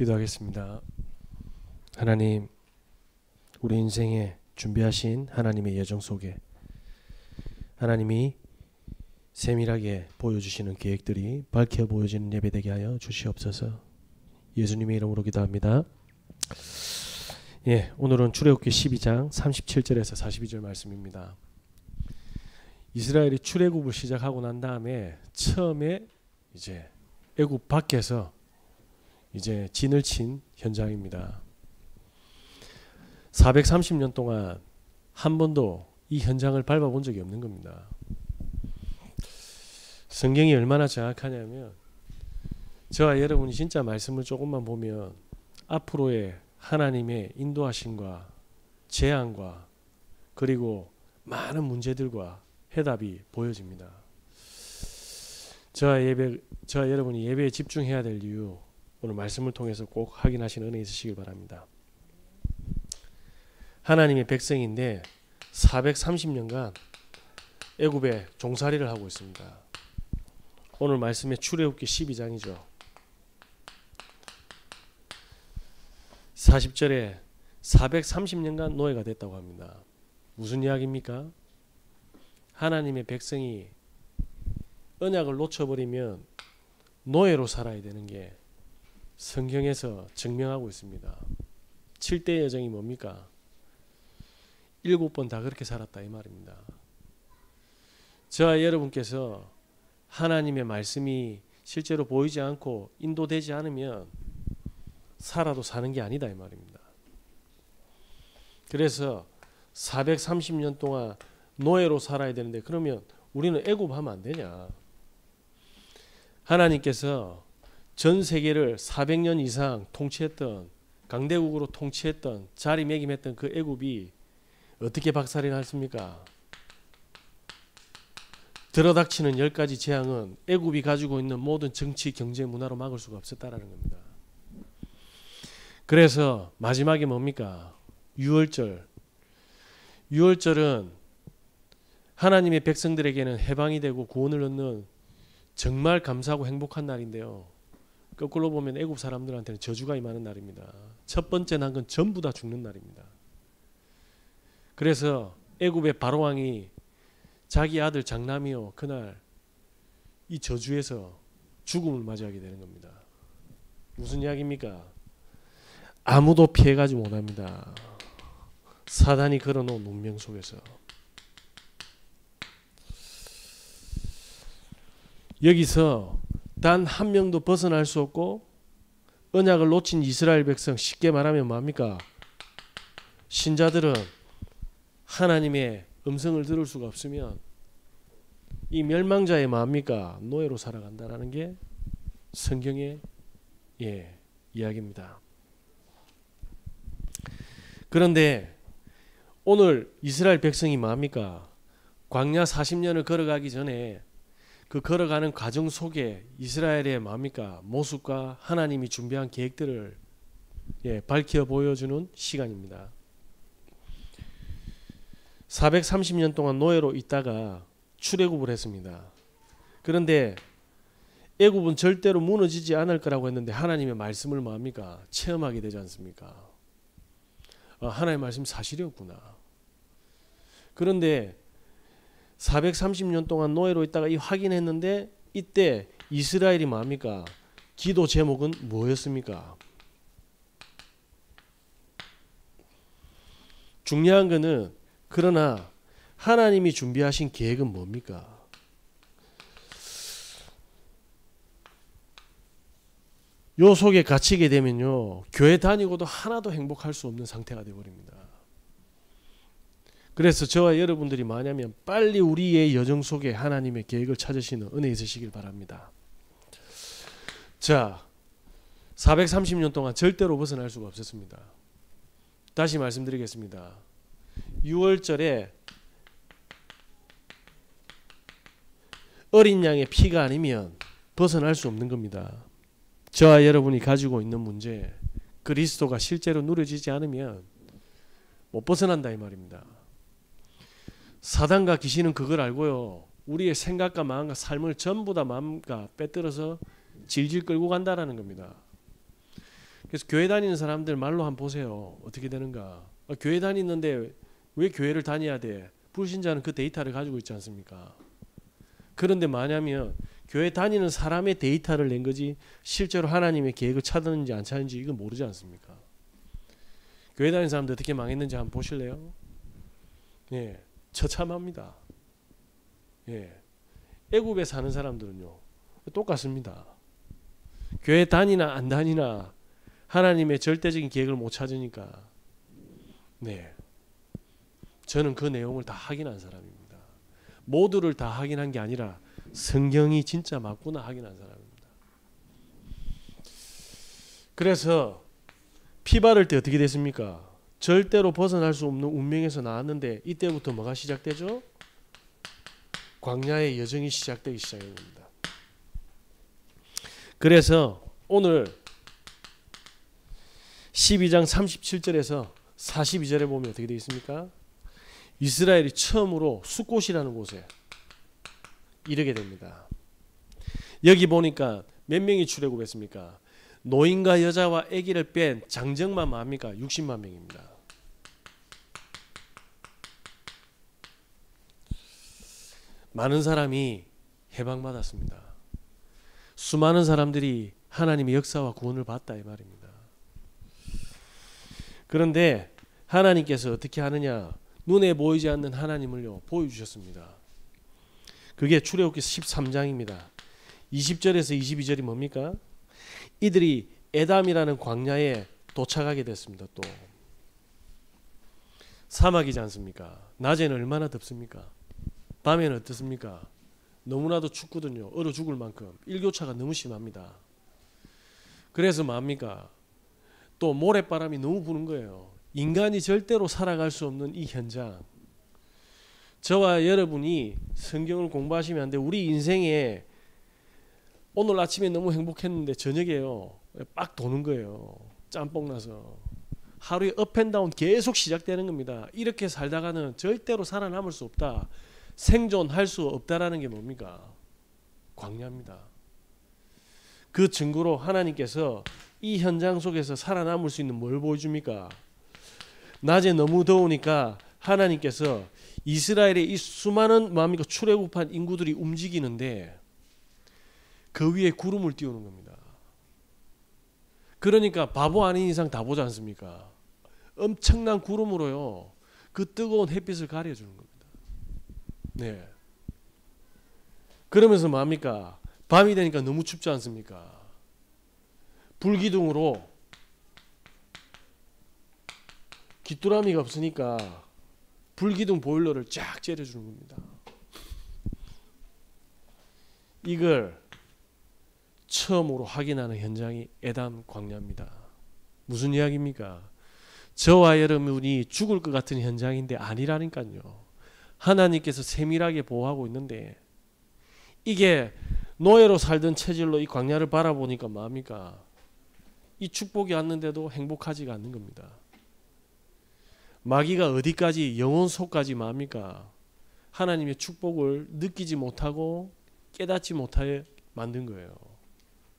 기도하겠습니다. 하나님, 우리 인생에 준비하신 하나님의 예정 속에 하나님이 세밀하게 보여주시는 계획들이 밝혀 보여지는 예배되게 하여 주시옵소서. 예수님의 이름으로 기도합니다. 오늘은 출애굽기 12장 37절에서 42절 말씀입니다. 이스라엘이 출애굽을 시작하고 난 다음에 처음에 이제 애굽 밖에서 이제 진을 친 현장입니다. 430년 동안 한 번도 이 현장을 밟아본 적이 없는 겁니다. 성경이 얼마나 정확하냐면 저와 여러분이 진짜 말씀을 조금만 보면 앞으로의 하나님의 인도하심과 재앙과 그리고 많은 문제들과 해답이 보여집니다. 저와 여러분이 예배에 집중해야 될 이유, 오늘 말씀을 통해서 꼭 확인하시는 은혜 있으시길 바랍니다. 하나님의 백성인데 430년간 애굽에 종살이를 하고 있습니다. 오늘 말씀의 출애굽기 12장이죠. 40절에 430년간 노예가 됐다고 합니다. 무슨 이야기입니까? 하나님의 백성이 언약을 놓쳐버리면 노예로 살아야 되는 게 성경에서 증명하고 있습니다. 7대 여정이 뭡니까? 7번 다 그렇게 살았다 이 말입니다. 저와 여러분께서 하나님의 말씀이 실제로 보이지 않고 인도되지 않으면 살아도 사는 게 아니다 이 말입니다. 그래서 430년 동안 노예로 살아야 되는데 그러면 우리는 애굽하면 안 되냐? 하나님께서 전 세계를 400년 이상 통치했던 강대국으로 통치했던 자리매김했던 그 애굽이 어떻게 박살이 났습니까? 들어닥치는 10가지 재앙은 애굽이 가지고 있는 모든 정치, 경제, 문화로 막을 수가 없었다라는 겁니다. 그래서 마지막에 뭡니까? 유월절. 유월절은 하나님의 백성들에게는 해방이 되고 구원을 얻는 정말 감사하고 행복한 날인데요. 거꾸로 보면 애굽 사람들한테는 저주가 임하는 날입니다. 첫 번째 난 건 전부 다 죽는 날입니다. 그래서 애굽의 바로왕이 자기 아들 장남이요 그날 이 저주에서 죽음을 맞이하게 되는 겁니다. 무슨 이야기입니까? 아무도 피해가지 못합니다. 사단이 걸어놓은 운명 속에서. 여기서 단 한 명도 벗어날 수 없고 언약을 놓친 이스라엘 백성, 쉽게 말하면 뭡니까? 신자들은 하나님의 음성을 들을 수가 없으면 이 멸망자의 뭡니까? 노예로 살아간다라는 게 성경의 이야기입니다. 그런데 오늘 이스라엘 백성이 뭡니까? 광야 40년을 걸어가기 전에 그 걸어가는 과정 속에 이스라엘의 뭡니까? 모습과 하나님이 준비한 계획들을 밝혀 보여주는 시간입니다. 430년 동안 노예로 있다가 출애굽을 했습니다. 그런데 애굽은 절대로 무너지지 않을 거라고 했는데 하나님의 말씀을 뭡니까? 체험하게 되지 않습니까? 하나님의 말씀 사실이었구나. 그런데 430년 동안 노예로 있다가 확인했는데 이때 이스라엘이 뭡니까? 기도 제목은 뭐였습니까? 중요한 거는 그러나 하나님이 준비하신 계획은 뭡니까? 요 속에 갇히게 되면요 교회 다니고도 하나도 행복할 수 없는 상태가 되어버립니다. 그래서 저와 여러분들이 뭐냐면 빨리 우리의 여정 속에 하나님의 계획을 찾으시는 은혜 있으시길 바랍니다. 자, 430년 동안 절대로 벗어날 수가 없었습니다. 다시 말씀드리겠습니다. 6월절에 어린 양의 피가 아니면 벗어날 수 없는 겁니다. 저와 여러분이 가지고 있는 문제, 그리스도가 실제로 누려지지 않으면 못 벗어난다 이 말입니다. 사단과 귀신은 그걸 알고요. 우리의 생각과 마음과 삶을 전부 다 마음과 빼들어서 질질 끌고 간다라는 겁니다. 그래서 교회 다니는 사람들 말로 한번 보세요. 어떻게 되는가. 교회 다니는데 왜 교회를 다녀야 돼? 불신자는 그 데이터를 가지고 있지 않습니까? 그런데 뭐냐면 교회 다니는 사람의 데이터를 낸 거지 실제로 하나님의 계획을 찾았는지 안 찾았는지 이건 모르지 않습니까? 교회 다니는 사람들 어떻게 망했는지 한번 보실래요? 예, 처참합니다. 예, 애굽에 사는 사람들은요 똑같습니다. 교회 다니나 안 다니나 하나님의 절대적인 계획을 못 찾으니까 네, 저는 그 내용을 다 확인한 사람입니다. 모두를 다 확인한 게 아니라 성경이 진짜 맞구나 확인한 사람입니다. 그래서 피 바를 때 어떻게 됐습니까? 절대로 벗어날 수 없는 운명에서 나왔는데 이때부터 뭐가 시작되죠? 광야의 여정이 시작되기 시작한 겁니다. 그래서 오늘 12장 37절에서 42절에 보면 어떻게 되어 있습니까? 이스라엘이 처음으로 숫곳이라는 곳에 이르게 됩니다. 여기 보니까 몇 명이 출애굽했습니까? 노인과 여자와 아기를 뺀 장정만 뭐합니까? 60만 명입니다. 많은 사람이 해방받았습니다. 수많은 사람들이 하나님의 역사와 구원을 받다 이 말입니다. 그런데 하나님께서 어떻게 하느냐? 눈에 보이지 않는 하나님을요 보여주셨습니다. 그게 출애굽기 13장입니다. 20절에서 22절이 뭡니까? 이들이 에담이라는 광야에 도착하게 됐습니다. 또 사막이지 않습니까? 낮에는 얼마나 덥습니까? 밤에는 어떻습니까? 너무나도 춥거든요. 얼어 죽을 만큼 일교차가 너무 심합니다. 그래서 뭡니까? 또 모래바람이 너무 부는 거예요. 인간이 절대로 살아갈 수 없는 이 현장. 저와 여러분이 성경을 공부하시면 안 돼. 우리 인생에 오늘 아침에 너무 행복했는데 저녁에요 빡 도는 거예요. 짬뽕 나서 하루에 업앤다운 계속 시작되는 겁니다. 이렇게 살다가는 절대로 살아남을 수 없다. 생존할 수 없다라는 게 뭡니까? 광야입니다. 그 증거로 하나님께서 이 현장 속에서 살아남을 수 있는 뭘 보여줍니까? 낮에 너무 더우니까 하나님께서 이스라엘의 이 수많은 뭡니까? 출애굽한 인구들이 움직이는데 그 위에 구름을 띄우는 겁니다. 그러니까 바보 아닌 이상 다 보지 않습니까? 엄청난 구름으로요 그 뜨거운 햇빛을 가려주는 겁니다. 네. 그러면서 뭡니까? 밤이 되니까 너무 춥지 않습니까? 불기둥으로 귀뚜라미가 없으니까 불기둥 보일러를 쫙 째려주는 겁니다. 이걸 처음으로 확인하는 현장이 에담 광야입니다. 무슨 이야기입니까? 저와 여러분이 죽을 것 같은 현장인데 아니라니까요. 하나님께서 세밀하게 보호하고 있는데 이게 노예로 살던 체질로 이 광야를 바라보니까 뭡니까? 이 축복이 왔는데도 행복하지가 않는 겁니다. 마귀가 어디까지 영혼 속까지 뭡니까? 하나님의 축복을 느끼지 못하고 깨닫지 못하게 만든 거예요.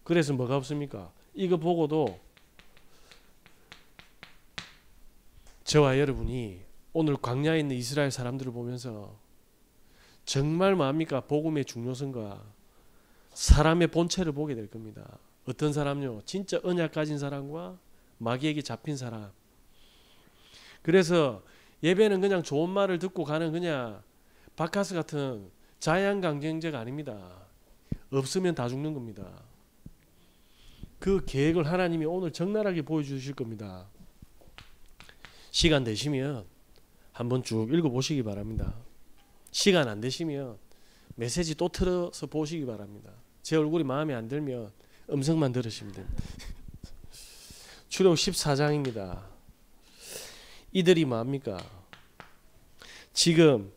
그래서 뭐가 없습니까? 이거 보고도 저와 여러분이 오늘 광야에 있는 이스라엘 사람들을 보면서 정말 뭡니까? 복음의 중요성과 사람의 본체를 보게 될 겁니다. 어떤 사람요? 진짜 언약 가진 사람과 마귀에게 잡힌 사람. 그래서 예배는 그냥 좋은 말을 듣고 가는 그냥 바카스 같은 자양강경제가 아닙니다. 없으면 다 죽는 겁니다. 그 계획을 하나님이 오늘 적나라하게 보여주실 겁니다. 시간 되시면 한번 쭉 읽어보시기 바랍니다. 시간 안 되시면 메시지 또 틀어서 보시기 바랍니다. 제 얼굴이 마음에 안 들면 음성만 들으시면 됩니다. 출애굽 14장입니다. 이들이 뭡니까? 지금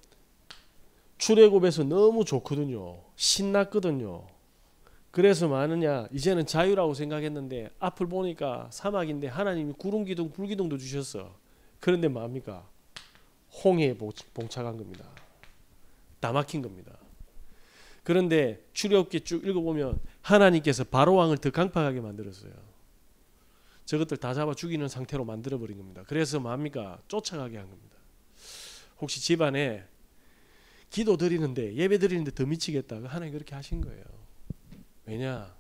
출애굽에서 너무 좋거든요. 신났거든요. 그래서 뭐하느냐? 이제는 자유라고 생각했는데 앞을 보니까 사막인데 하나님이 구름기둥 불기둥도 주셨어. 그런데 뭡니까? 홍해에 봉착한 겁니다. 다 막힌 겁니다. 그런데 출애굽기 쭉 읽어보면 하나님께서 바로 왕을 더 강팍하게 만들었어요. 저것들 다 잡아 죽이는 상태로 만들어 버린 겁니다. 그래서 뭡니까? 쫓아가게 한 겁니다. 혹시 집안에 기도 드리는데 예배 드리는데 더 미치겠다. 하나님 그렇게 하신 거예요. 왜냐?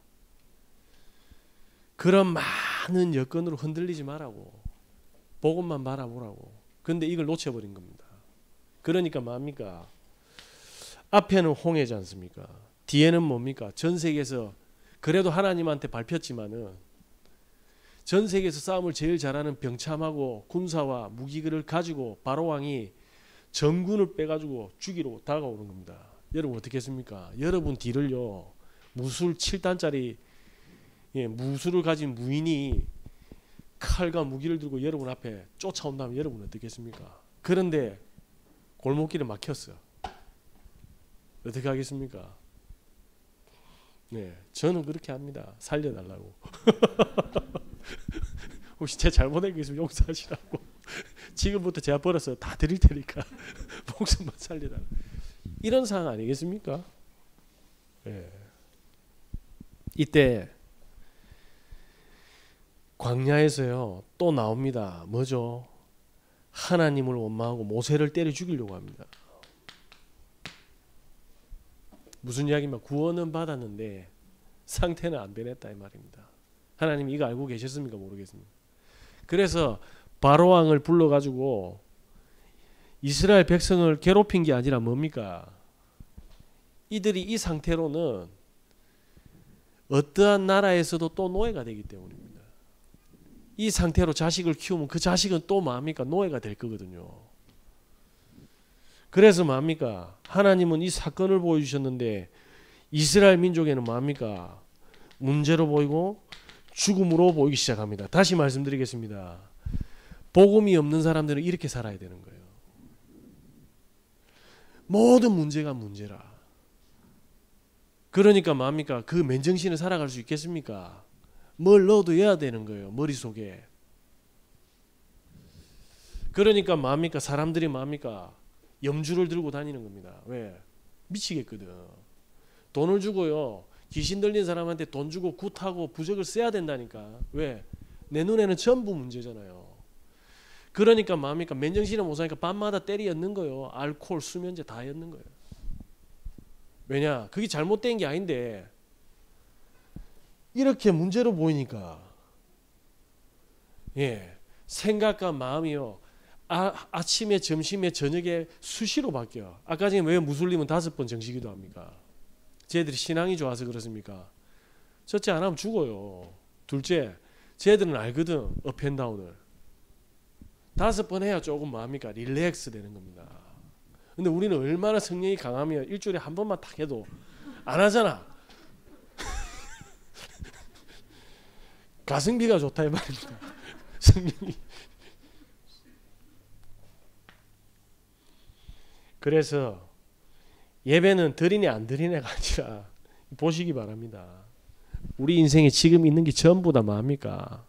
그런 많은 여건으로 흔들리지 말라고. 복음만 바라보라고. 근데 이걸 놓쳐버린 겁니다. 그러니까 뭡니까? 앞에는 홍해지 않습니까? 뒤에는 뭡니까? 전 세계에서 그래도 하나님한테 밟혔지만은 전 세계에서 싸움을 제일 잘하는 병참하고 군사와 무기를 가지고 바로왕이 전군을 빼가지고 죽이러 다가오는 겁니다. 여러분 어떻게 했습니까? 여러분 뒤를요 무술 7단짜리 무술을 가진 무인이 칼과 무기를 들고 여러분 앞에 쫓아온다면 여러분 어떻게 했습니까? 그런데 골목길에 막혔어. 어떻게 하겠습니까? 네, 저는 그렇게 합니다. 살려달라고. 혹시 제 잘못한 게 있으면 용서하시라고. 지금부터 제가 벌어서 다 드릴 테니까 목숨만 살려달라. 이런 상황 아니겠습니까? 네. 이때 광야에서요 또 나옵니다. 뭐죠? 하나님을 원망하고 모세를 때려 죽이려고 합니다. 무슨 이야기입니까? 구원은 받았는데 상태는 안 변했다 이 말입니다. 하나님 이거 알고 계셨습니까? 모르겠습니다. 그래서 바로왕을 불러가지고 이스라엘 백성을 괴롭힌 게 아니라 뭡니까? 이들이 이 상태로는 어떠한 나라에서도 또 노예가 되기 때문입니다. 이 상태로 자식을 키우면 그 자식은 또 뭡니까? 노예가 될 거거든요. 그래서 뭡니까? 하나님은 이 사건을 보여주셨는데 이스라엘 민족에는 뭡니까? 문제로 보이고 죽음으로 보이기 시작합니다. 다시 말씀드리겠습니다. 복음이 없는 사람들은 이렇게 살아야 되는 거예요. 모든 문제가 문제라. 그러니까 뭡니까? 그 맨정신을 살아갈 수 있겠습니까? 뭘 넣어둬야 되는 거예요. 머릿속에. 그러니까 뭡니까? 사람들이 뭡니까? 염주를 들고 다니는 겁니다. 왜? 미치겠거든. 돈을 주고요. 귀신 들린 사람한테 돈 주고 굿하고 부적을 써야 된다니까. 왜? 내 눈에는 전부 문제잖아요. 그러니까 뭡니까? 맨정신을 못 사니까 밤마다 때리 엿는 거예요. 알코올, 수면제 다 엿는 거예요. 왜냐? 그게 잘못된 게 아닌데 이렇게 문제로 보이니까 생각과 마음이요. 아침에 점심에 저녁에 수시로 바뀌어. 아까 전에 왜 무슬림은 5번 정시기도 합니까? 쟤들이 신앙이 좋아서 그렇습니까? 첫째 안 하면 죽어요. 둘째 쟤들은 알거든 업앤다운을. 5번 해야 조금 뭡니까? 릴렉스 되는 겁니다. 근데 우리는 얼마나 성령이 강하면 일주일에 한 번만 딱 해도 안 하잖아. 가성비가 좋다 이 말입니다. 성령이. 그래서 예배는 드리네 안 드리네가 아니라 보시기 바랍니다. 우리 인생에 지금 있는 게 전부 다 뭡니까?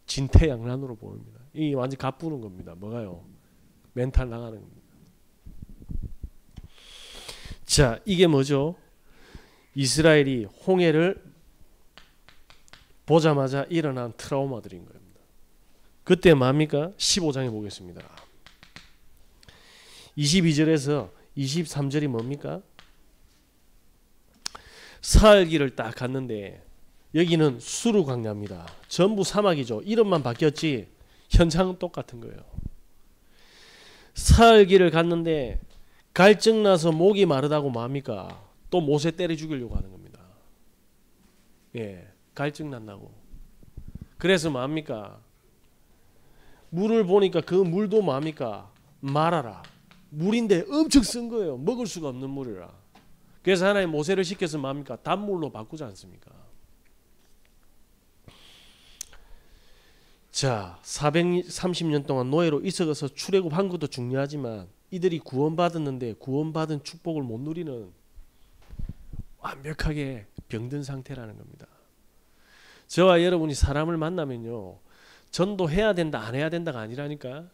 진퇴양난으로 보입니다. 이게 완전 가쁘는 겁니다. 뭐가요? 멘탈 나가는 겁니다. 자, 이게 뭐죠? 이스라엘이 홍해를 보자마자 일어난 트라우마들인 겁니다. 그때 뭡니까? 15장에 보겠습니다. 22절에서 23절이 뭡니까? 사흘길을 딱 갔는데 여기는 수르 광야입니다. 전부 사막이죠. 이름만 바뀌었지 현장은 똑같은 거예요. 사흘길을 갔는데 갈증나서 목이 마르다고 뭡니까? 또 모세 때려 죽이려고 하는 겁니다. 갈증난다고. 그래서 뭡니까? 물을 보니까 그 물도 뭡니까? 말아라. 물인데 엄청 쓴 거예요. 먹을 수가 없는 물이라. 그래서 하나님 모세를 시켜서 뭡니까? 단물로 바꾸지 않습니까? 자, 430년 동안 노예로 있어서 출애굽한 것도 중요하지만 이들이 구원받았는데 구원받은 축복을 못 누리는 완벽하게 병든 상태라는 겁니다. 저와 여러분이 사람을 만나면요. 전도해야 된다 안 해야 된다가 아니라니까.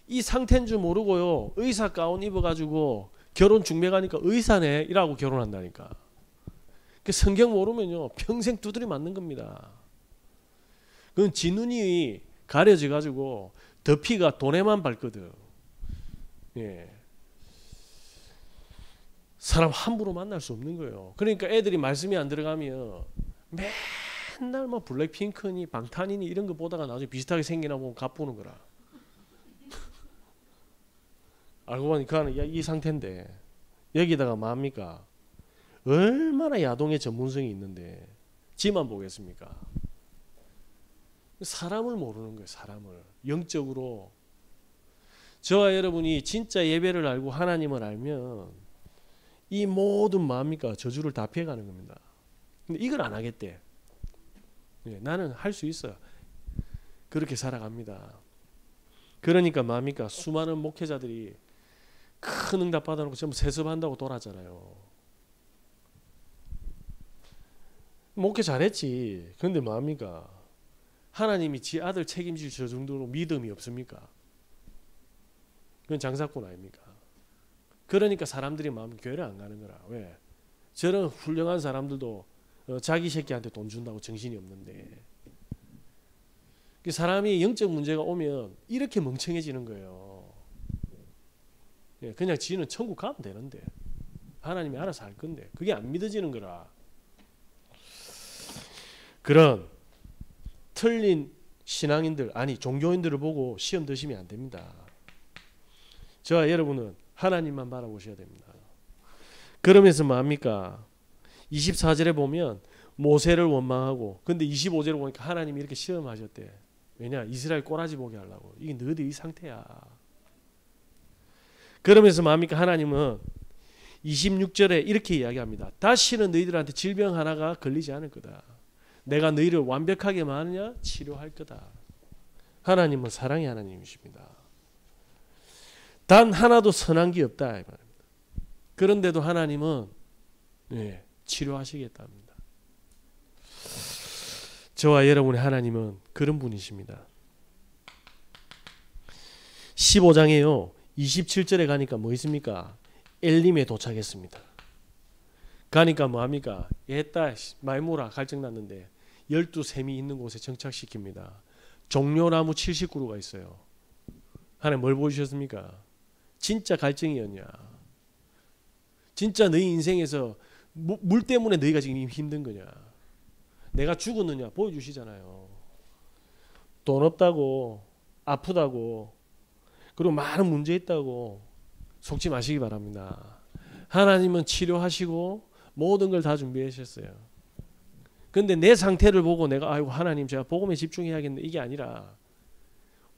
이 상태인 줄 모르고요. 의사 가운 입어가지고 결혼 중매 가니까 의사네 이라고 결혼한다니까. 그 성경 모르면요. 평생 두드려 맞는 겁니다. 그건 지 눈이 가려져 가지고 더피가 돈에만 밟거든. 예. 사람 함부로 만날 수 없는 거예요. 그러니까 애들이 말씀이 안 들어가면 맨날 뭐 블랙핑크니 방탄이니 이런 거 보다가 나중에 비슷하게 생기나 보면 갑보는 거라. 알고 보니까 이 상태인데 여기다가 뭡니까? 얼마나 야동의 전문성이 있는데 지만 보겠습니까? 사람을 모르는 거예요. 사람을 영적으로. 저와 여러분이 진짜 예배를 알고 하나님을 알면 이 모든 뭡니까? 저주를 다 피해가는 겁니다. 근데 이걸 안 하겠대. 예, 나는 할 수 있어요. 그렇게 살아갑니다. 그러니까 뭡니까? 수많은 목회자들이 큰 응답 받아놓고 전부 세습한다고 돌았잖아요. 목회 잘했지. 근데 뭡니까? 하나님이 지 아들 책임질 저 정도로 믿음이 없습니까? 그건 장사꾼 아닙니까? 그러니까 사람들이 마음 교회를 안 가는 거라. 왜? 저런 훌륭한 사람들도 자기 새끼한테 돈 준다고 정신이 없는데 사람이 영적 문제가 오면 이렇게 멍청해지는 거예요. 그냥 지는 천국 가면 되는데 하나님이 알아서 할 건데 그게 안 믿어지는 거라. 그런 틀린 신앙인들 아니 종교인들을 보고 시험 드시면 안 됩니다. 저와 여러분은 하나님만 바라보셔야 됩니다. 그러면서 뭡니까? 24절에 보면 모세를 원망하고 근데 25절에 보니까 하나님이 이렇게 시험하셨대. 왜냐? 이스라엘 꼬라지 보게 하려고. 이게 너희들 이 상태야. 그러면서 뭡니까? 하나님은 26절에 이렇게 이야기합니다. 다시는 너희들한테 질병 하나가 걸리지 않을 거다. 내가 너희를 완벽하게 마느냐? 치료할 거다. 하나님은 사랑의 하나님이십니다. 단 하나도 선한 게 없다. 이 말입니다. 그런데도 하나님은 치료하시겠답니다. 저와 여러분의 하나님은 그런 분이십니다. 15장에요. 27절에 가니까 뭐 있습니까? 엘림에 도착했습니다. 가니까 뭐합니까? 옛다 말모라 갈증 났는데 12샘이 있는 곳에 정착시킵니다. 종려나무 70그루가 있어요. 하나님 뭘 보여주셨습니까? 진짜 갈증이었냐? 진짜 너희 인생에서 물 때문에 너희가 지금 힘든 거냐? 내가 죽었느냐? 보여주시잖아요. 돈 없다고 아프다고 그리고 많은 문제 있다고 속지 마시기 바랍니다. 하나님은 치료하시고 모든 걸 다 준비하셨어요. 근데 내 상태를 보고 내가 아이고 하나님 제가 복음에 집중해야겠네 이게 아니라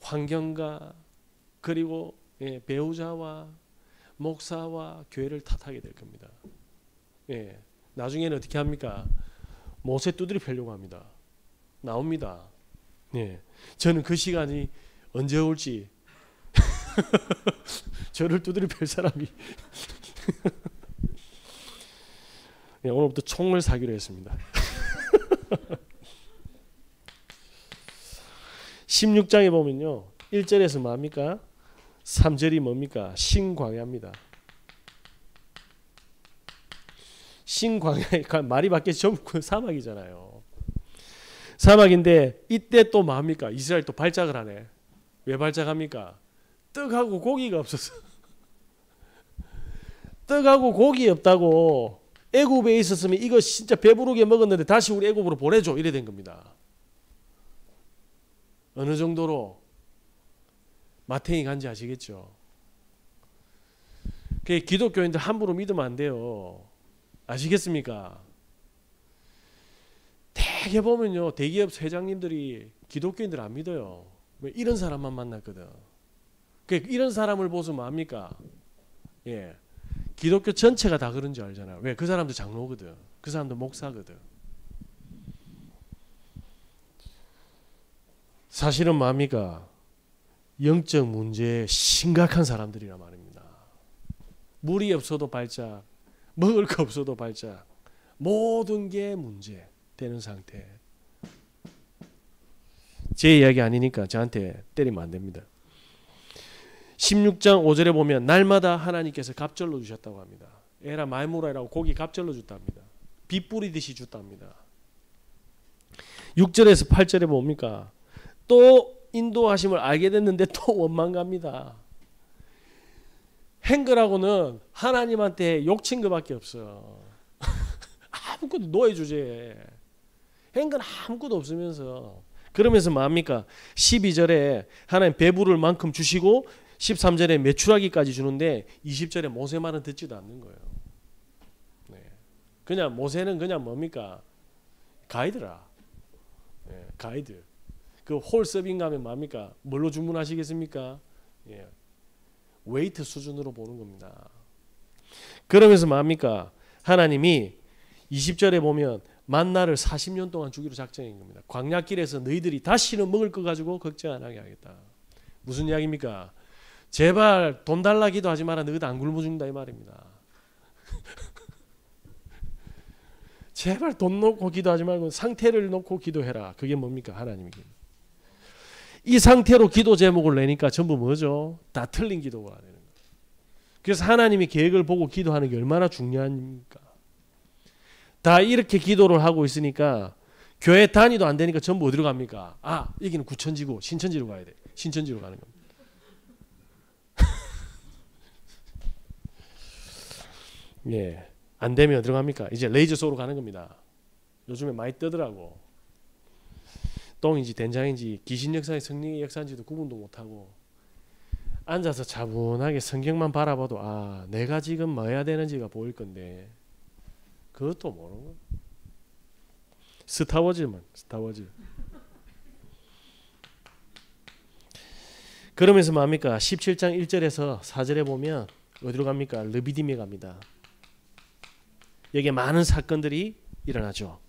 환경과 그리고 배우자와 목사와 교회를 탓하게 될 겁니다. 나중에는 어떻게 합니까? 모세 두드려 펴려고 합니다. 나옵니다. 저는 그 시간이 언제 올지 저를 두드려 펼 사람이 오늘부터 총을 사기로 했습니다. 16장에 보면요 1절에서 뭡니까? 3절이 뭡니까? 신광야입니다. 신광야 말이 밖에 전부 사막이잖아요. 사막인데 이때 또 뭡니까? 이스라엘 또 발작을 하네. 왜 발작합니까? 떡하고 고기가 없어서 떡하고 고기 없다고 애굽에 있었으면 이거 진짜 배부르게 먹었는데 다시 우리 애굽으로 보내줘 이래 된 겁니다. 어느 정도로 마탱이 간지 아시겠죠? 기독교인들 함부로 믿으면 안 돼요. 아시겠습니까? 대개 보면요 대기업 회장님들이 기독교인들 안 믿어요. 왜? 이런 사람만 만났거든. 이런 사람을 보서 뭐합니까? 기독교 전체가 다 그런 줄 알잖아요. 왜? 그 사람도 장로거든. 그 사람도 목사거든. 사실은 뭡니까? 영적 문제에 심각한 사람들이란 말입니다. 물이 없어도 발작, 먹을 거 없어도 발작, 모든 게 문제 되는 상태. 제 이야기 아니니까 저한테 때리면 안 됩니다. 16장 5절에 보면 날마다 하나님께서 갑절로 주셨다고 합니다. 에라 말무라라고 고기 갑절로 줬답니다. 비 뿌리듯이 줬답니다. 6절에서 8절에 뭡니까? 또 인도하심을 알게 됐는데 또 원망갑니다. 행거라고는 하나님한테 욕친 것밖에 없어. 아무것도 노예 주제에. 행거는 아무것도 없으면서. 그러면서 뭐합니까? 12절에 하나님 배부를 만큼 주시고 13절에 메추라기까지 주는데 20절에 모세 말은 듣지도 않는 거예요. 네. 그냥 모세는 그냥 뭡니까? 가이드라. 네, 가이드. 그 홀 서빙 가면 뭡니까? 뭘로 주문하시겠습니까? 예. 웨이트 수준으로 보는 겁니다. 그러면서 뭡니까? 하나님이 20절에 보면 만나를 40년 동안 주기로 작정한 겁니다. 광야길에서 너희들이 다시는 먹을 거 가지고 걱정 안 하게 하겠다. 무슨 이야기입니까? 제발 돈 달라 기도하지 마라. 너희들 안 굶어 죽는다 이 말입니다. 제발 돈 놓고 기도하지 말고 상태를 놓고 기도해라. 그게 뭡니까? 하나님이. 이 상태로 기도 제목을 내니까 전부 뭐죠? 다 틀린 기도가 되는 거예요. 그래서 하나님이 계획을 보고 기도하는 게 얼마나 중요합니까? 다 이렇게 기도를 하고 있으니까 교회 단위도 안 되니까 전부 어디로 갑니까? 아, 여기는 구천지고 신천지로 가야 돼. 신천지로 가는 겁니다. 예, 안 되면 어디로 갑니까? 이제 레이저소로 가는 겁니다. 요즘에 많이 뜨더라고. 똥인지 된장인지 귀신 역사의 성령의 역사인지도 구분도 못하고 앉아서 차분하게 성경만 바라봐도 아, 내가 지금 뭐 해야 되는지가 보일 건데 그것도 모르는 거야. 스타워즈만 스타워즈. 그러면서 뭡니까? 17장 1절에서 4절에 보면 어디로 갑니까? 르비딤에 갑니다. 여기에 많은 사건들이 일어나죠.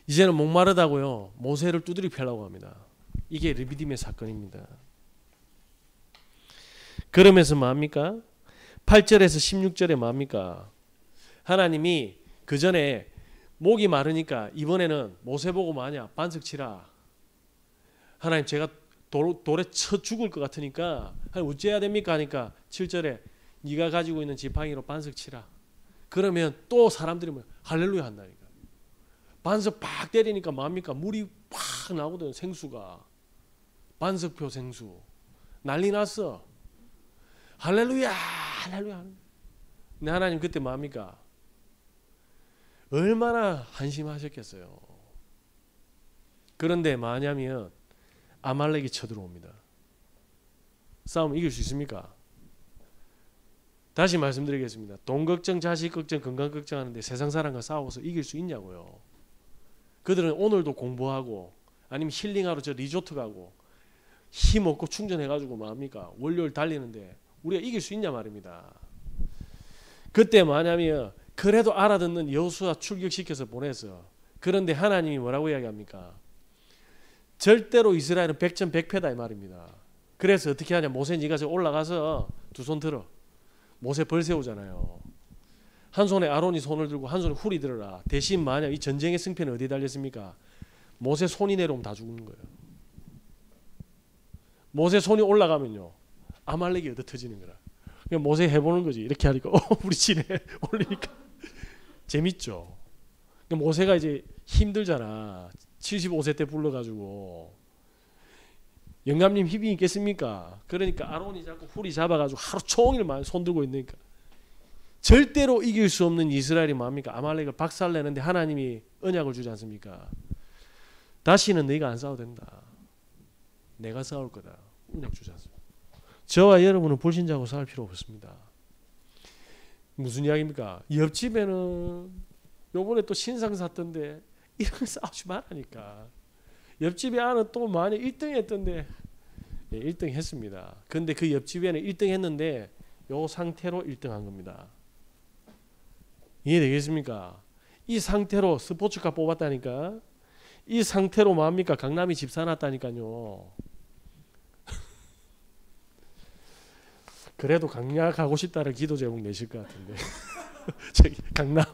이제는 목마르다고요. 모세를 두드려 패려고 합니다. 이게 르비딤의 사건입니다. 그러면서 뭡니까? 8절에서 16절에 뭡니까? 하나님이 그 전에 목이 마르니까 이번에는 모세 보고 뭐하냐? 반석 치라. 하나님 제가 돌에 쳐 죽을 것 같으니까 어찌해야 됩니까? 하니까 7절에 네가 가지고 있는 지팡이로 반석 치라. 그러면 또 사람들이 뭐 할렐루야 한다니까. 반석 팍 때리니까 뭡니까? 물이 팍 나오거든. 생수가. 반석표 생수. 난리 났어. 할렐루야 할렐루야. 근데 하나님 그때 뭡니까? 얼마나 한심하셨겠어요. 그런데 뭐냐면 아말렉이 쳐들어옵니다. 싸움 이길 수 있습니까? 다시 말씀드리겠습니다. 돈 걱정, 자식 걱정, 건강 걱정하는데 세상 사람과 싸워서 이길 수 있냐고요. 그들은 오늘도 공부하고 아니면 힐링하러 저 리조트 가고 힘 얻고 충전해가지고 뭐합니까? 월요일 달리는데 우리가 이길 수 있냐 말입니다. 그때 뭐냐면 그래도 알아듣는 여호수아 출격시켜서 보내서 그런데 하나님이 뭐라고 이야기합니까? 절대로 이스라엘은 백전백패다 이 말입니다. 그래서 어떻게 하냐? 모세 네가 저 올라가서 두 손 들어. 모세 벌 세우잖아요. 한 손에 아론이 손을 들고 한 손에 훌이 들어라. 대신 만약 이 전쟁의 승패는 어디에 달렸습니까? 모세 손이 내려오면 다 죽는 거예요. 모세 손이 올라가면요 아말렉이 얻어 터지는 거라. 그냥 모세 해보는 거지. 이렇게 하니까 우리 지네 올리니까 재밌죠. 모세가 이제 힘들잖아. 75세 때 불러가지고 영감님 힘이 있겠습니까? 그러니까 아론이 자꾸 훌이 잡아가지고 하루 종일만 손 들고 있으니까 절대로 이길 수 없는 이스라엘이 뭡니까? 아말렉을 박살내는데 하나님이 언약을 주지 않습니까? 다시는 너희가 안 싸워도 된다. 내가 싸울 거다. 언약 주지 않습니까? 저와 여러분은 불신자하고 싸울 필요 없습니다. 무슨 이야기입니까? 옆집에는 요번에 또 신상 샀던데 이런 거 싸우지 말라니까. 옆집에 아는 또 만약 1등 했던데 예, 1등 했습니다. 근데 그 옆집에는 1등 했는데 요 상태로 1등 한 겁니다. 이해되겠습니까? 이 상태로 스포츠카 뽑았다니까. 이 상태로 뭐합니까? 강남이 집 사놨다니까요. 그래도 강남 가고 싶다는 기도 제목 내실 것 같은데. 저기 강남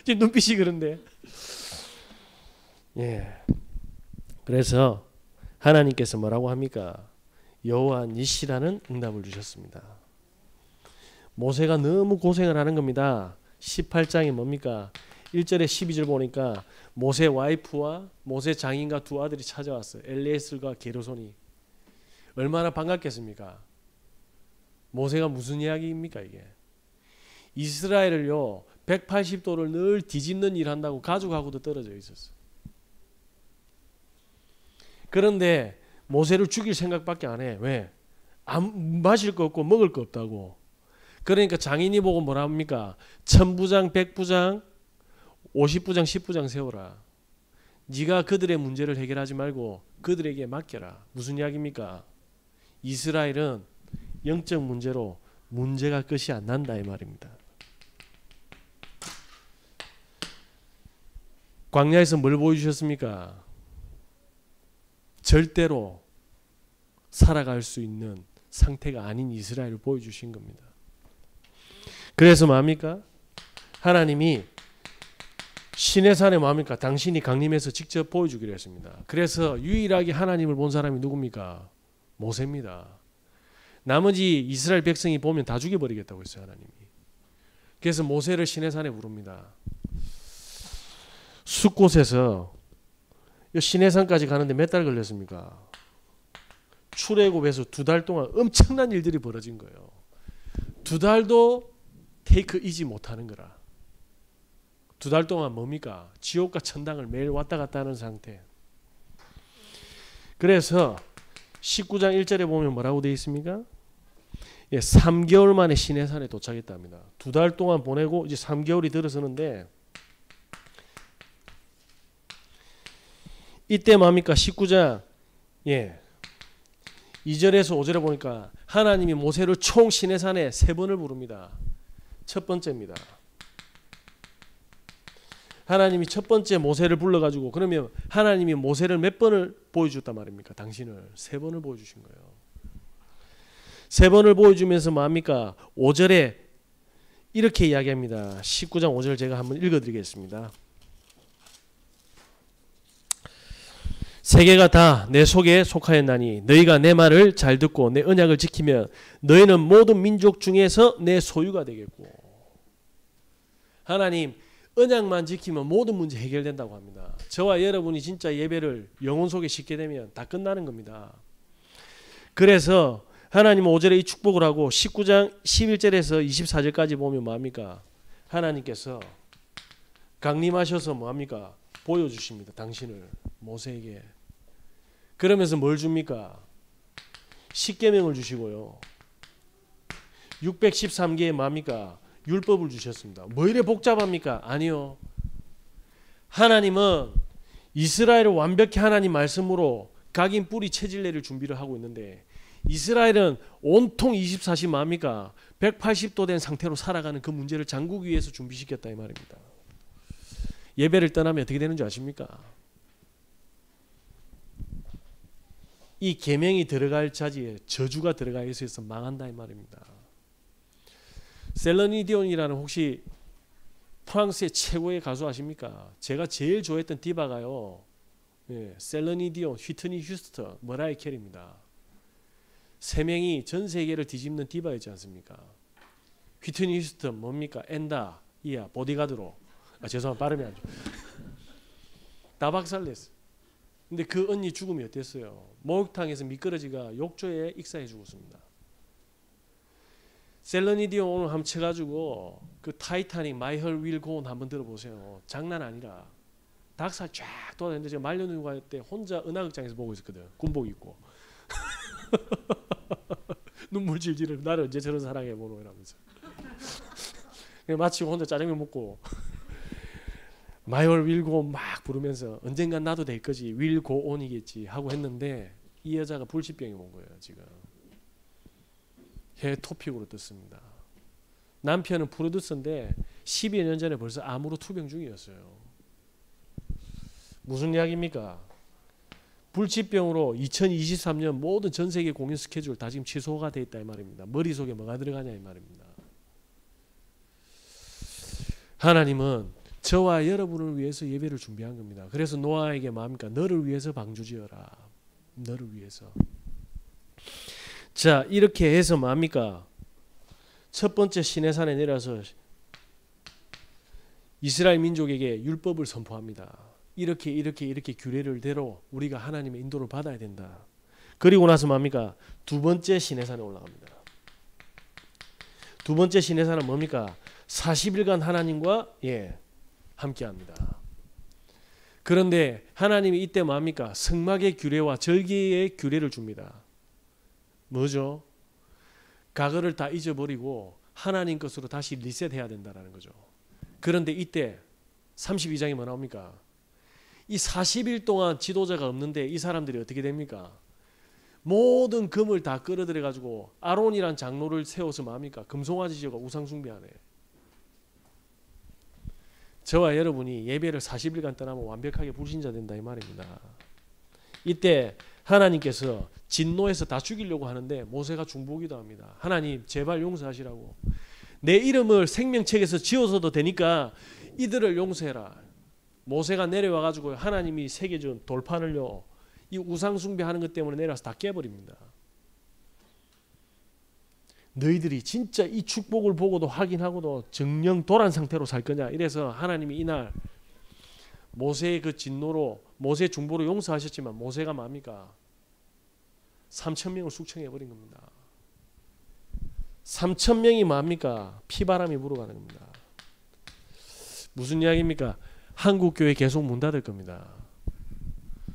지금 눈빛이 그런데. 예. 그래서 하나님께서 뭐라고 합니까? 여호와 니시라는 응답을 주셨습니다. 모세가 너무 고생을 하는 겁니다. 18장이 뭡니까? 1절에 12절 보니까 모세 와이프와 모세 장인과 두 아들이 찾아왔어요. 엘리에셀과 게르손이. 얼마나 반갑겠습니까? 모세가 무슨 이야기입니까 이게? 이스라엘을요 180도를 늘 뒤집는 일 한다고 가죽하고도 떨어져 있었어. 그런데 모세를 죽일 생각밖에 안 해. 왜? 마실 거 없고 먹을 거 없다고. 그러니까 장인이 보고 뭐라 합니까? 1000부장, 100부장, 50부장, 10부장 세워라. 네가 그들의 문제를 해결하지 말고 그들에게 맡겨라. 무슨 이야기입니까? 이스라엘은 영적 문제로 문제가 끝이 안 난다 이 말입니다. 광야에서 뭘 보여주셨습니까? 절대로 살아갈 수 있는 상태가 아닌 이스라엘을 보여주신 겁니다. 그래서 뭡니까? 하나님이 시내산에 뭡니까? 당신이 강림해서 직접 보여주기로 했습니다. 그래서 유일하게 하나님을 본 사람이 누굽니까? 모세입니다. 나머지 이스라엘 백성이 보면 다 죽여버리겠다고 했어요. 하나님이. 그래서 모세를 시내산에 부릅니다. 숲곳에서 시내산까지 가는데 몇 달 걸렸습니까? 출애굽에서 2달 동안 엄청난 일들이 벌어진 거예요. 2달도 테이크 이지 못하는 거라. 2달 동안 뭡니까? 지옥과 천당을 매일 왔다 갔다 하는 상태. 그래서 19장 1절에 보면 뭐라고 되어 있습니까? 3개월 만에 시내산에 도착했답니다. 2달 동안 보내고 이제 3개월이 들어서는데 이때 뭡니까? 19장 2절에서 5절에 보니까 하나님이 모세를 총 시내산에 3번을 부릅니다. 첫 번째입니다. 하나님이 첫 번째 모세를 불러가지고 그러면 하나님이 모세를 몇 번을 보여줬단 말입니까? 당신을 3번을 보여주신 거예요. 3번을 보여주면서 뭡니까? 5절에 이렇게 이야기합니다. 19장 5절 제가 한번 읽어드리겠습니다. 세계가 다 내 속에 속하였나니 너희가 내 말을 잘 듣고 내 언약을 지키면 너희는 모든 민족 중에서 내 소유가 되겠고. 하나님 언약만 지키면 모든 문제 해결된다고 합니다. 저와 여러분이 진짜 예배를 영혼 속에 싣게 되면 다 끝나는 겁니다. 그래서 하나님은 5절에 이 축복을 하고 19장 11절에서 24절까지 보면 뭐합니까? 하나님께서 강림하셔서 뭐합니까? 보여주십니다. 당신을 모세에게. 그러면서 뭘 줍니까? 십계명을 주시고요. 613개의 뭡니까? 율법을 주셨습니다. 뭐 이래 복잡합니까? 아니요. 하나님은 이스라엘을 완벽히 하나님 말씀으로 각인 뿌리 체질내를 준비를 하고 있는데 이스라엘은 온통 24시 뭡니까? 180도 된 상태로 살아가는 그 문제를 잠그기 위해서 준비시켰다 이 말입니다. 예배를 떠나면 어떻게 되는 줄 아십니까? 이 계명이 들어갈 자리에 저주가 들어가 있어서 망한다 이 말입니다. 셀러니 디온이라는 혹시 프랑스의 최고의 가수 아십니까? 제가 제일 좋아했던 디바가요. 셀러니 디온, 휘트니 휴스턴, 머라이 캐리입니다. 3명이 전 세계를 뒤집는 디바였지 않습니까? 휘트니 휴스턴 뭡니까? 엔다, 이야, 보디가드로. 죄송합니다. 발음이 안 좋아요. 다 박살냈어요. 근데 그 언니 죽음이 어땠어요? 목욕탕에서 미끄러지가 욕조에 익사해 죽었습니다. 셀러니 디온 오늘 한번 쳐가지고 그 타이타닉 마이 헐 윌 고온 한번 들어보세요. 장난 아니라 닭살 쫙 돌아다니는데 제가 말년휴가 갈 때 혼자 은하극장에서 보고 있었거든. 군복 입고 눈물 질질 나를 언제 저런 사랑해 보노 이러면서 마치고 혼자 짜장면 먹고 마이 헐 윌 고온 막 부르면서 언젠간 나도 될 거지 윌 고온이겠지 하고 했는데 이 여자가 불치병이 온 거예요. 지금 해 토픽으로 떴습니다. 남편은 프로듀서인데 12여 년 전에 벌써 암으로 투병 중이었어요. 무슨 이야기입니까? 불치병으로 2023년 모든 전 세계 공연 스케줄 다 지금 취소가 돼 있다 이 말입니다. 머릿속에 뭐가 들어가냐 이 말입니다. 하나님은 저와 여러분을 위해서 예배를 준비한 겁니다. 그래서 노아에게 뭡니까? 너를 위해서 방주지어라. 너를 위해서. 자, 이렇게 해서 뭡니까? 첫 번째 시내산에 내려서 이스라엘 민족에게 율법을 선포합니다. 이렇게 규례를 대로 우리가 하나님의 인도를 받아야 된다. 그리고 나서 뭡니까? 두 번째 시내산에 올라갑니다. 두 번째 시내산은 뭡니까? 40일간 하나님과 함께합니다. 그런데 하나님이 이때 뭡니까? 성막의 규례와 절기의 규례를 줍니다. 뭐죠? 과거를 다 잊어버리고 하나님 것으로 다시 리셋해야 된다는 거죠. 그런데 이때 32장에 뭐 나옵니까? 이 40일 동안 지도자가 없는데 이 사람들이 어떻게 됩니까? 모든 금을 다 끌어들여 가지고 아론이란 장로를 세워서 뭡니까? 금송아지 지어가 우상 숭배하네. 저와 여러분이 예배를 40일간 떠나면 완벽하게 불신자 된다 이 말입니다. 이때 하나님께서 진노해서 다 죽이려고 하는데 모세가 중보기도 합니다. 하나님 제발 용서하시라고. 내 이름을 생명책에서 지워서도 되니까 이들을 용서해라. 모세가 내려와 가지고 하나님이 새겨준 돌판을요, 이 우상 숭배하는 것 때문에 내려와서 다 깨버립니다. 너희들이 진짜 이 축복을 보고도 확인하고도 정령 도란 상태로 살 거냐. 이래서 하나님이 이날 모세의 그 진노로 모세 중보로 용서하셨지만 모세가 뭡니까? 3,000명을 숙청해버린 겁니다. 3,000명이 뭡니까? 피바람이 불어가는 겁니다. 무슨 이야기입니까? 한국교회 계속 문 닫을 겁니다.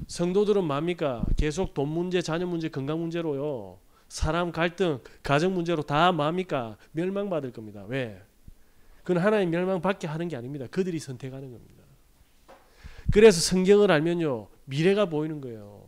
성도들은 뭡니까? 계속 돈 문제, 자녀 문제, 건강 문제로요, 사람 갈등, 가정 문제로 다 뭡니까? 멸망받을 겁니다. 왜? 그건 하나님 멸망받게 하는 게 아닙니다. 그들이 선택하는 겁니다. 그래서 성경을 알면요, 미래가 보이는 거예요.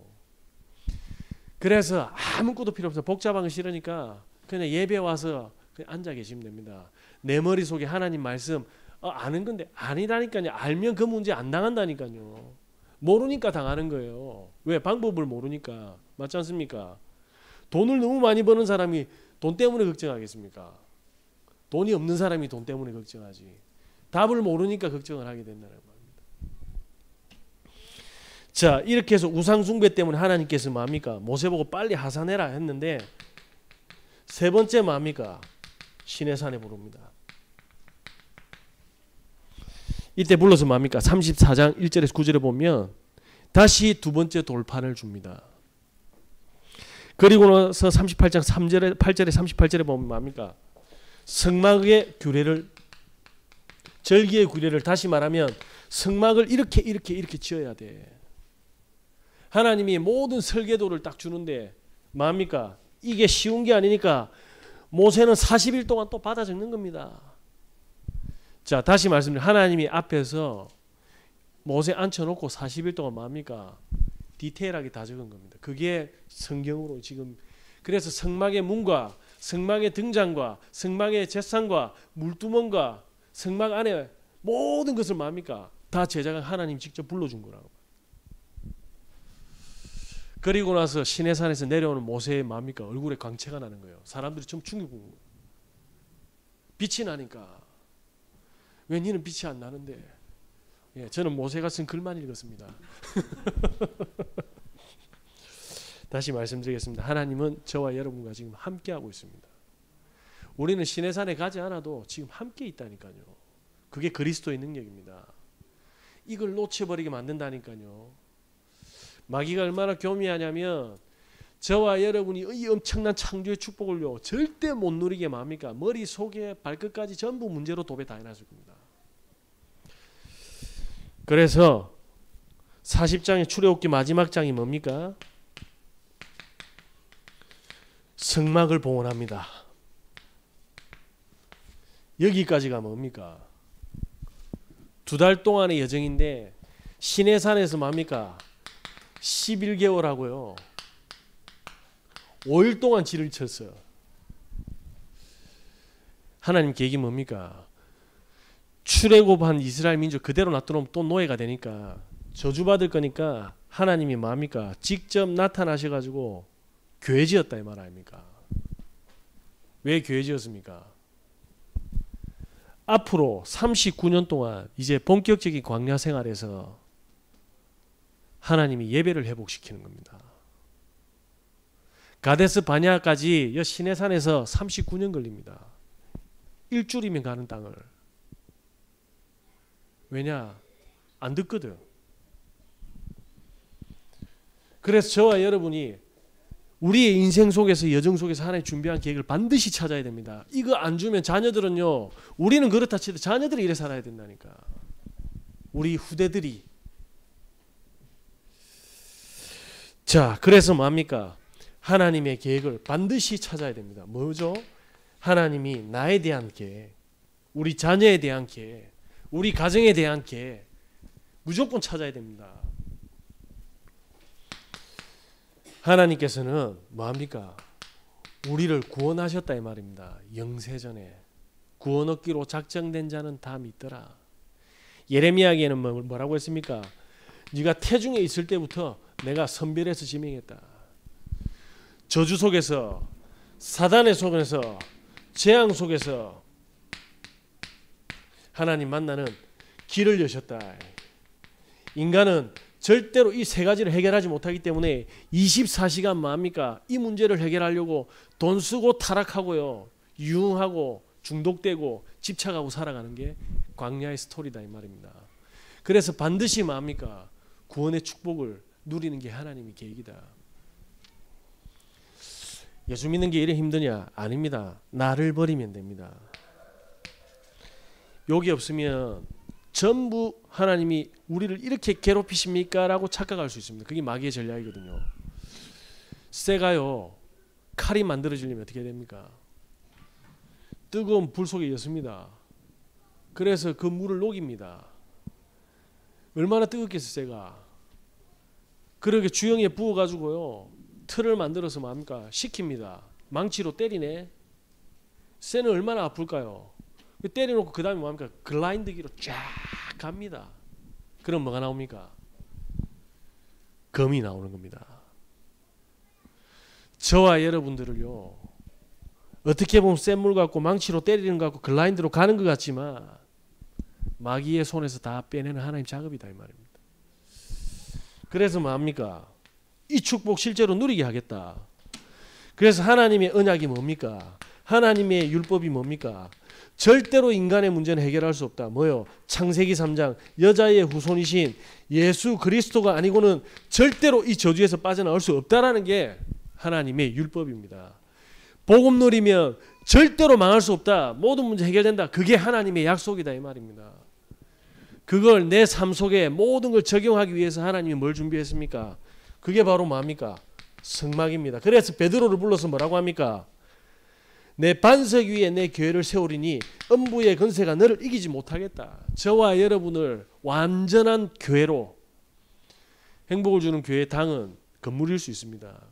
그래서 아무것도 필요 없어요. 복잡한 거 싫으니까 그냥 예배 와서 그냥 앉아 계시면 됩니다. 내 머릿속에 하나님 말씀 아는 건데 아니라니까요. 알면 그 문제 안 당한다니까요. 모르니까 당하는 거예요. 왜? 방법을 모르니까. 맞지 않습니까? 돈을 너무 많이 버는 사람이 돈 때문에 걱정하겠습니까? 돈이 없는 사람이 돈 때문에 걱정하지. 답을 모르니까 걱정을 하게 된다는 겁니다. 자, 이렇게 해서 우상 숭배 때문에 하나님께서 뭡니까? 모세 보고 빨리 하산해라 했는데 세 번째 뭡니까? 시내산에 부릅니다. 이때 불러서 뭡니까? 34장 1절에서 9절에 보면 다시 두 번째 돌판을 줍니다. 그리고 나서 38장 3절에 8절에 38절에 보면 뭡니까? 성막의 규례를, 절기의 규례를, 다시 말하면 성막을 이렇게 지어야 돼. 하나님이 모든 설계도를 딱 주는데 뭡니까? 이게 쉬운 게 아니니까 모세는 40일 동안 또 받아 적는 겁니다. 자, 다시 말씀드립니다. 하나님이 앞에서 모세 앉혀놓고 40일 동안 뭡니까? 디테일하게 다 적은 겁니다. 그게 성경으로 지금, 그래서 성막의 문과 성막의 등잔과 성막의 제상과 물두멍과 성막 안에 모든 것을 뭡니까? 다 제자가 하나님 직접 불러준 거라고. 그리고 나서 시내산에서 내려오는 모세의 뭡니까? 얼굴에 광채가 나는 거예요. 사람들이 좀 충격 받는 거예요. 빛이 나니까. 왜 니는 빛이 안 나는데? 예, 저는 모세가 쓴 글만 읽었습니다. 다시 말씀드리겠습니다. 하나님은 저와 여러분과 지금 함께하고 있습니다. 우리는 시내산에 가지 않아도 지금 함께 있다니까요. 그게 그리스도의 능력입니다. 이걸 놓쳐버리게 만든다니까요. 마귀가 얼마나 교미하냐면 저와 여러분이 이 엄청난 창조의 축복을요 절대 못 누리게 뭡니까? 머릿속에 발끝까지 전부 문제로 도배 다 해놨을 겁니다. 그래서 40장의 출애굽기 마지막 장이 뭡니까? 성막을 봉헌합니다. 여기까지가 뭡니까? 2달 동안의 여정인데 시내산에서 뭡니까? 11개월 하고요 5일 동안 질을 쳤어요. 하나님 계획이 뭡니까? 출애굽한 이스라엘 민족 그대로 놔두면 또 노예가 되니까 저주받을 거니까 하나님이 뭡니까? 직접 나타나셔가지고 교회 지었다 이 말 아닙니까? 왜 교회 지었습니까? 앞으로 39년 동안 이제 본격적인 광야 생활에서 하나님이 예배를 회복시키는 겁니다. 가데스 바냐까지 시내산에서 39년 걸립니다. 일주일이면 가는 땅을. 왜냐? 안 듣거든. 그래서 저와 여러분이 우리의 인생 속에서, 여정 속에서 하나님 준비한 계획을 반드시 찾아야 됩니다. 이거 안 주면 자녀들은요, 우리는 그렇다 치더라도 자녀들이 이래 살아야 된다니까. 우리 후대들이. 자, 그래서 뭡니까? 하나님의 계획을 반드시 찾아야 됩니다. 뭐죠? 하나님이 나에 대한 계획, 우리 자녀에 대한 계획, 우리 가정에 대한 계획 무조건 찾아야 됩니다. 하나님께서는 뭐합니까? 우리를 구원하셨다 이 말입니다. 영세전에 구원 얻기로 작정된 자는 다 믿더라. 예레미야에게는 뭐라고 했습니까? 네가 태중에 있을 때부터 내가 선별해서 지명했다. 저주 속에서, 사단의 속에서, 재앙 속에서 하나님 만나는 길을 여셨다. 인간은 절대로 이 세 가지를 해결하지 못하기 때문에 24시간 뭐합니까? 이 문제를 해결하려고 돈 쓰고 타락하고요, 유흥하고 중독되고 집착하고 살아가는 게 광야의 스토리다 이 말입니다. 그래서 반드시 뭐합니까? 구원의 축복을 누리는 게 하나님의 계획이다. 예수 믿는 게 이래 힘드냐? 아닙니다. 나를 버리면 됩니다. 여기 없으면 전부 하나님이 우리를 이렇게 괴롭히십니까? 라고 착각할 수 있습니다. 그게 마귀의 전략이거든요. 쇠가요, 칼이 만들어지려면 어떻게 됩니까? 뜨거운 불 속에 였습니다. 그래서 그 물을 녹입니다. 얼마나 뜨겁겠어 쇠가. 그렇게 주영에 부어가지고요, 틀을 만들어서 뭡니까? 식힙니다. 망치로 때리네. 쇠는 얼마나 아플까요? 때려놓고 그 다음에 뭡니까? 글라인드기로 쫙 갑니다. 그럼 뭐가 나옵니까? 검이 나오는 겁니다. 저와 여러분들을요, 어떻게 보면 센 물 같고 망치로 때리는 것 같고 글라인드로 가는 것 같지만 마귀의 손에서 다 빼내는 하나님 작업이다 이 말입니다. 그래서 뭐합니까? 이 축복 실제로 누리게 하겠다. 그래서 하나님의 언약이 뭡니까? 하나님의 율법이 뭡니까? 절대로 인간의 문제는 해결할 수 없다. 뭐요? 창세기 3장 여자의 후손이신 예수 그리스도가 아니고는 절대로 이 저주에서 빠져나올 수 없다라는 게 하나님의 율법입니다. 복음 누리면 절대로 망할 수 없다. 모든 문제 해결된다. 그게 하나님의 약속이다 이 말입니다. 그걸 내 삶 속에 모든 걸 적용하기 위해서 하나님이 뭘 준비했습니까? 그게 바로 뭡니까? 성막입니다. 그래서 베드로를 불러서 뭐라고 합니까? 내 반석 위에 내 교회를 세우리니 음부의 권세가 너를 이기지 못하겠다. 저와 여러분을 완전한 교회로, 행복을 주는 교회의 당은 건물일 수 있습니다.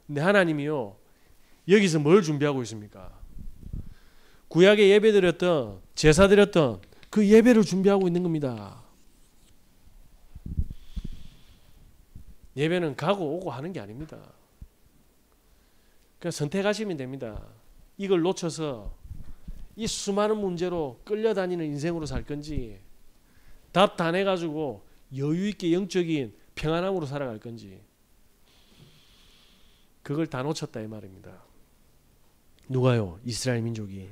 근데 하나님이요, 여기서 뭘 준비하고 있습니까? 구약에 예배드렸던, 제사드렸던 그 예배를 준비하고 있는 겁니다. 예배는 가고 오고 하는 게 아닙니다. 그냥 선택하시면 됩니다. 이걸 놓쳐서 이 수많은 문제로 끌려다니는 인생으로 살 건지, 답 다 내가지고 여유있게 영적인 평안함으로 살아갈 건지, 그걸 다 놓쳤다 이 말입니다. 누가요? 이스라엘 민족이.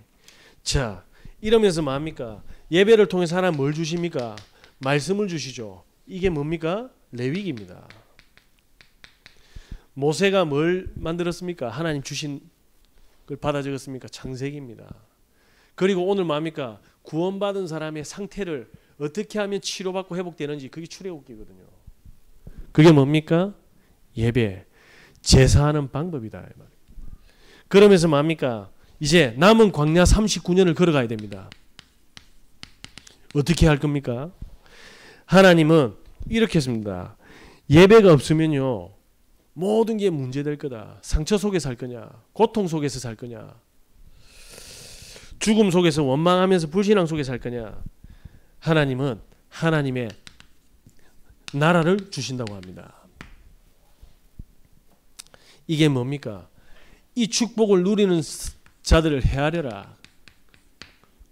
자, 이러면서 뭐합니까? 예배를 통해서 하나님 뭘 주십니까? 말씀을 주시죠. 이게 뭡니까? 레위기입니다. 모세가 뭘 만들었습니까? 하나님 주신 걸 받아 적었습니까? 창세기입니다. 그리고 오늘 뭡니까? 구원받은 사람의 상태를 어떻게 하면 치료받고 회복되는지, 그게 출애굽기거든요. 그게 뭡니까? 예배, 제사하는 방법이다. 그러면서 뭡니까? 이제 남은 광야 39년을 걸어가야 됩니다. 어떻게 할 겁니까? 하나님은 이렇게 했습니다. 예배가 없으면요, 모든 게 문제될 거다. 상처 속에 살 거냐? 고통 속에서 살 거냐? 죽음 속에서 원망하면서 불신앙 속에 살 거냐? 하나님은 하나님의 나라를 주신다고 합니다. 이게 뭡니까? 이 축복을 누리는 자들을 헤아려라.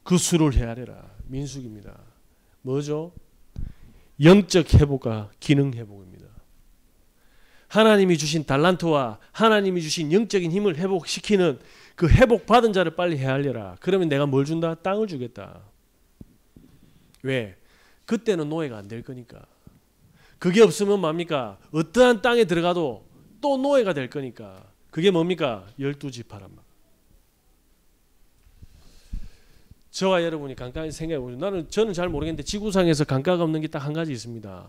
그 수를 헤아려라. 민수기입니다. 뭐죠? 영적 회복과 기능 회복입니다. 하나님이 주신 달란트와 하나님이 주신 영적인 힘을 회복시키는 그 회복받은 자를 빨리 헤아려라. 그러면 내가 뭘 준다? 땅을 주겠다. 왜? 그때는 노예가 안 될 거니까. 그게 없으면 뭡니까? 어떠한 땅에 들어가도 또 노예가 될 거니까. 그게 뭡니까? 12지파란 말. 저와 여러분이 강가에 생각해 보죠. 저는 잘 모르겠는데 지구상에서 강가가 없는 게 딱 한 가지 있습니다.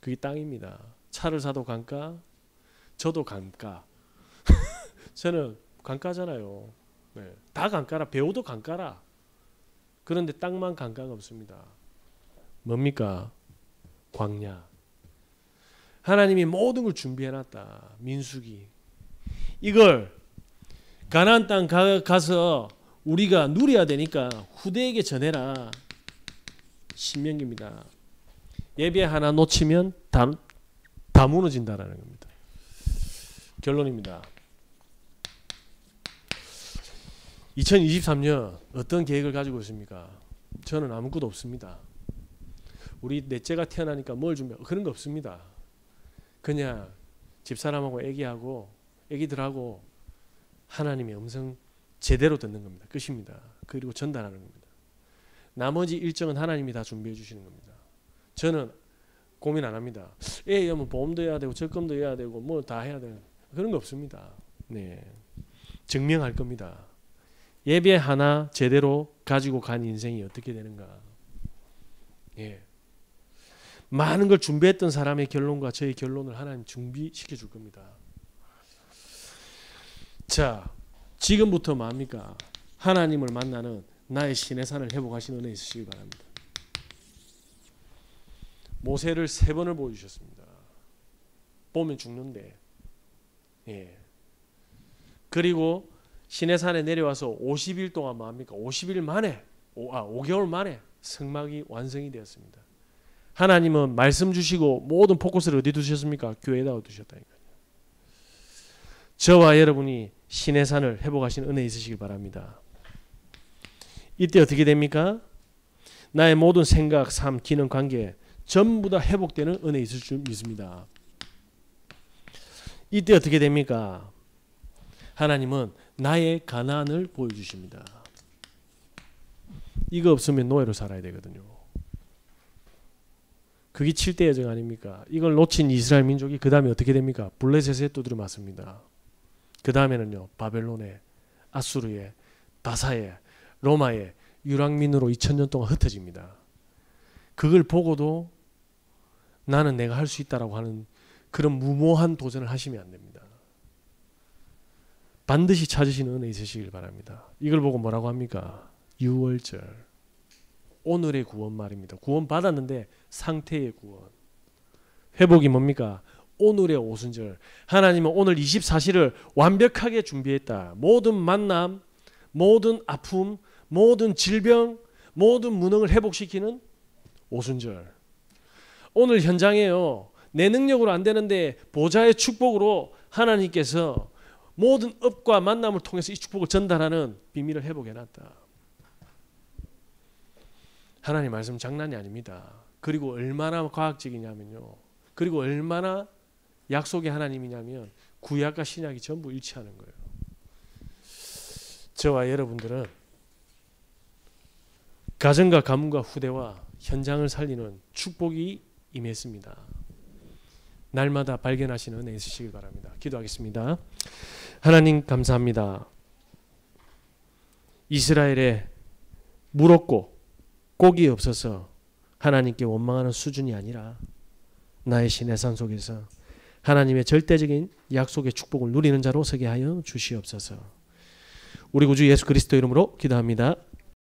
그게 땅입니다. 차를 사도 강가, 저도 강가. 저는 강가잖아요. 네. 다 강가라. 배우도 강가라. 그런데 땅만 강가가 없습니다. 뭡니까? 광야. 하나님이 모든 걸 준비해놨다. 민수기. 이걸 가나안 땅 가서 우리가 누려야 되니까 후대에게 전해라. 신명기입니다. 예배 하나 놓치면 다 무너진다라는 겁니다. 결론입니다. 2023년 어떤 계획을 가지고 있습니까? 저는 아무것도 없습니다. 우리 넷째가 태어나니까 뭘 준비하고 그런 거 없습니다. 그냥 집사람하고 애기들하고 하나님의 음성 제대로 듣는 겁니다. 끝입니다. 그리고 전달하는 겁니다. 나머지 일정은 하나님이 다 준비해 주시는 겁니다. 저는 고민 안 합니다. 뭐 보험도 해야 되고 적금도 해야 되고 뭐 다 해야 되는 그런 거 없습니다. 네, 증명할 겁니다. 예배 하나 제대로 가지고 간 인생이 어떻게 되는가. 예. 많은 걸 준비했던 사람의 결론과 저의 결론을 하나님 준비시켜 줄 겁니다. 자, 지금부터 뭡니까? 하나님을 만나는 나의 시내산을 회복하시는 은혜 있으시길 바랍니다. 모세를 3번을 보여주셨습니다. 보면 죽는데. 예. 그리고 시내산에 내려와서 50일 동안 뭡니까? 50일 만에 5개월 만에 성막이 완성이 되었습니다. 하나님은 말씀 주시고 모든 포커스를 어디 두셨습니까? 교회에다 두셨다니까요. 저와 여러분이 시내산을 회복하시는 은혜 있으시길 바랍니다. 이때 어떻게 됩니까? 나의 모든 생각, 삶, 기능, 관계 전부 다 회복되는 은혜 있을 줄 믿습니다. 이때 어떻게 됩니까? 하나님은 나의 가난을 보여주십니다. 이거 없으면 노예로 살아야 되거든요. 그게 7대 여정 아닙니까? 이걸 놓친 이스라엘 민족이 그 다음에 어떻게 됩니까? 블레셋에 두드려 맞습니다. 그 다음에는요, 바벨론에, 아수르에, 바사에, 로마에 유랑민으로 2000년 동안 흩어집니다. 그걸 보고도 나는 내가 할 수 있다라고 하는 그런 무모한 도전을 하시면 안 됩니다. 반드시 찾으시는 은혜 있으시길 바랍니다. 이걸 보고 뭐라고 합니까? 유월절. 오늘의 구원 말입니다. 구원 받았는데 상태의 구원. 회복이 뭡니까? 오늘의 오순절. 하나님은 오늘 24시를 완벽하게 준비했다. 모든 만남, 모든 아픔, 모든 질병, 모든 무능을 회복시키는 오순절. 오늘 현장에요. 내 능력으로 안 되는데 보좌의 축복으로 하나님께서 모든 업과 만남을 통해서 이 축복을 전달하는 비밀을 회복해놨다. 하나님 말씀 장난이 아닙니다. 그리고 얼마나 과학적이냐면요. 그리고 얼마나 약속의 하나님이냐면 구약과 신약이 전부 일치하는 거예요. 저와 여러분들은 가정과 가문과 후대와 현장을 살리는 축복이 임했습니다. 날마다 발견하시는 은혜 있으시길 바랍니다. 기도하겠습니다. 하나님 감사합니다. 이스라엘에 물 없고 고기 없어서 하나님께 원망하는 수준이 아니라 나의 시내산 속에서 하나님의 절대적인 약속의 축복을 누리는 자로 서게 하여 주시옵소서. 우리 구주 예수 그리스도 이름으로 기도합니다.